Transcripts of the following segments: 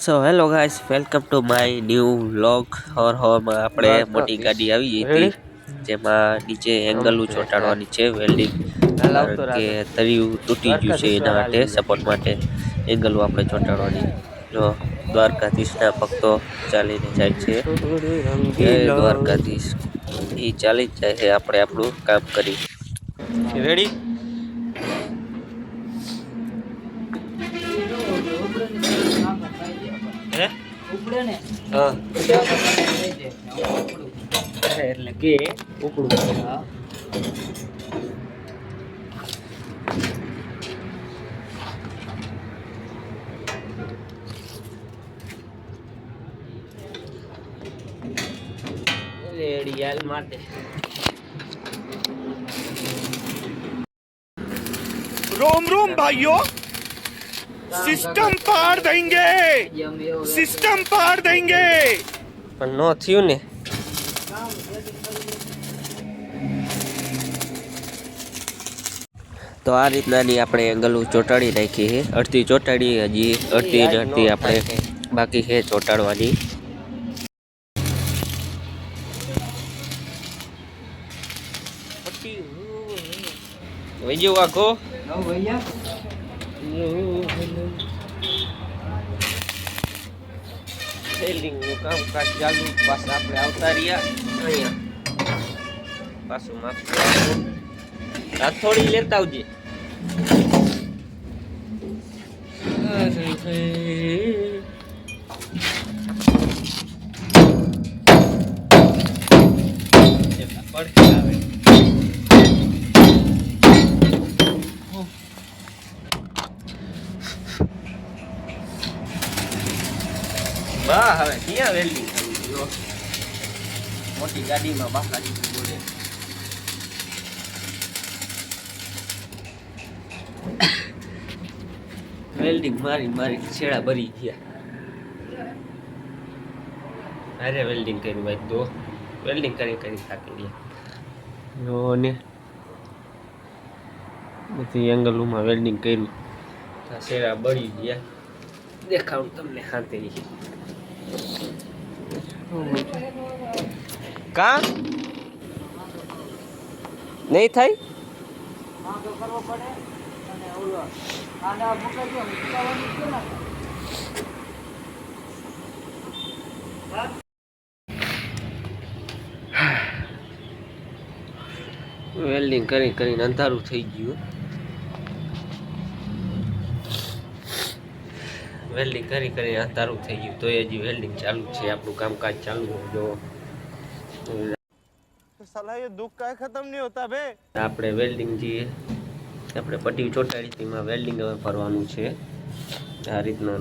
So hello guys, welcome to my new vlog. હવામાં આપણે મોટી ગાડી આવી ગઈ હતી, જેમાં નીચે એંગલો ચોંટાડવાની છે વેલ્ડિંગ, કારણ કે તળિયું તૂટી ગયું છે. એના માટે સપોર્ટ માટે એંગલો આપણે ચોંટાડવાની. જો દ્વારકાધીશના ભક્તો ચાલીને જાય છે. જય દ્વારકાધીશ. એ ચાલી જ જાય છે, આપણે આપણું કામ કરી. રેડી? હે ઉપડે ને? હા, એટલે કે ઉપડું. હા, રેડી હાલ માટે. रोम रोम भाइयों, सिस्टम पार देंगे, सिस्टम पार देंगे. પણ નો થયું ને. તો આ રીતનાની આપણે એંગલો ચોંટાડી નાખી છે. અડધી ચોંટાડી, હજી અડધી આપણે બાકી છે ચોંટાડવાની. વૈજો વાઘો સેલિંગનું કામકાજ ચાલુ. પાછા આપણે આવતા રહ્યા અહીંયા. પાછું માથું થોડી લેતા આવજે. પડતી આવે. બા હવે ક્યાં વેલ્ડિંગ કરવી? મોટી ગાડીમાં બાકાજી બોલે. વેલ્ડિંગ મારી મારી છેડા ભરી ગયા. અરે વેલ્ડિંગ કર્યું ભાઈ, તો વેલ્ડિંગ કરી થાકી ગયા. જો ને બધી એંગલોમાં વેલ્ડિંગ કર્યું, છેડા બળી ગયા. દેખાડું તમને શાંતિ. કા નહીં થાય? વેલ્ડિંગ કરીને અંધારું થઈ ગયું. વેલ્ડિંગ કરીને અંધારું થઈ ગયું, તો હજી વેલ્ડિંગ ચાલુ છે. આપણું કામકાજ ચાલુ. જો साला ये दुख का खत्म नहीं होता बे. આપણે વેલ્ડિંગ જે આપણે પટ્ટી ચોંટાડી તેમાં વેલ્ડિંગ હવે ભરવાનું છે. આ રીતના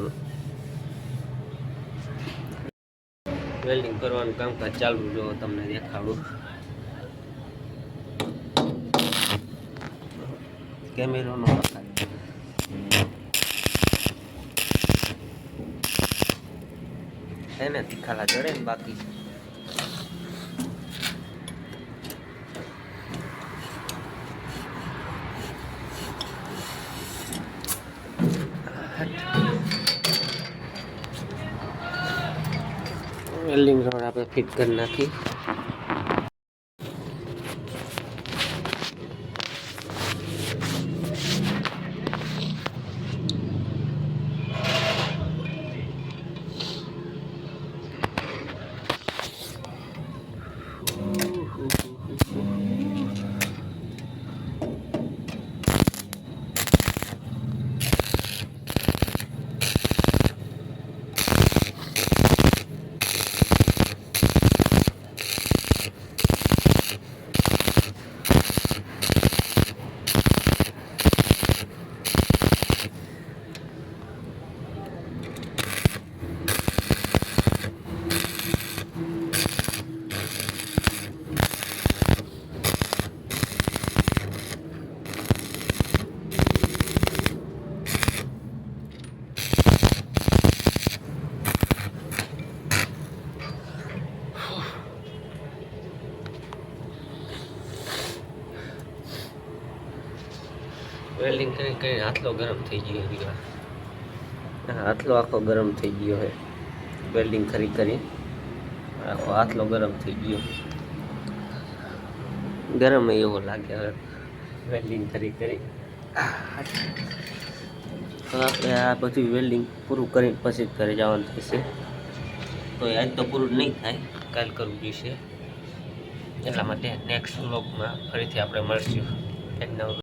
વેલ્ડિંગ કરવાનું કામકાજ ચાલુ. જો તમને દેખાડું. કેમેરો નો એને તીખાલા જડે ને બાકી. વેલ્ડિંગ રોડ આપણે ફિટ કરી નાખી. વેલ્ડિંગ કરીને હાથલો ગરમ થઈ ગયો. હાથલો આખો ગરમ થઈ ગયો છે વેલ્ડિંગ કરી આખો હાથલો ગરમ થઈ ગયો ગરમ એવો લાગે હવે વેલ્ડિંગ કરી તો આપણે આ બધું વેલ્ડિંગ પૂરું કરીને પછી ઘરે જવાનું થશે તો આજ તો પૂરું નહીં થાય કાલ કરવું જોઈશે એટલા માટે નેક્સ્ટ વ્લોગમાં ફરીથી આપણે મળશું એક નવો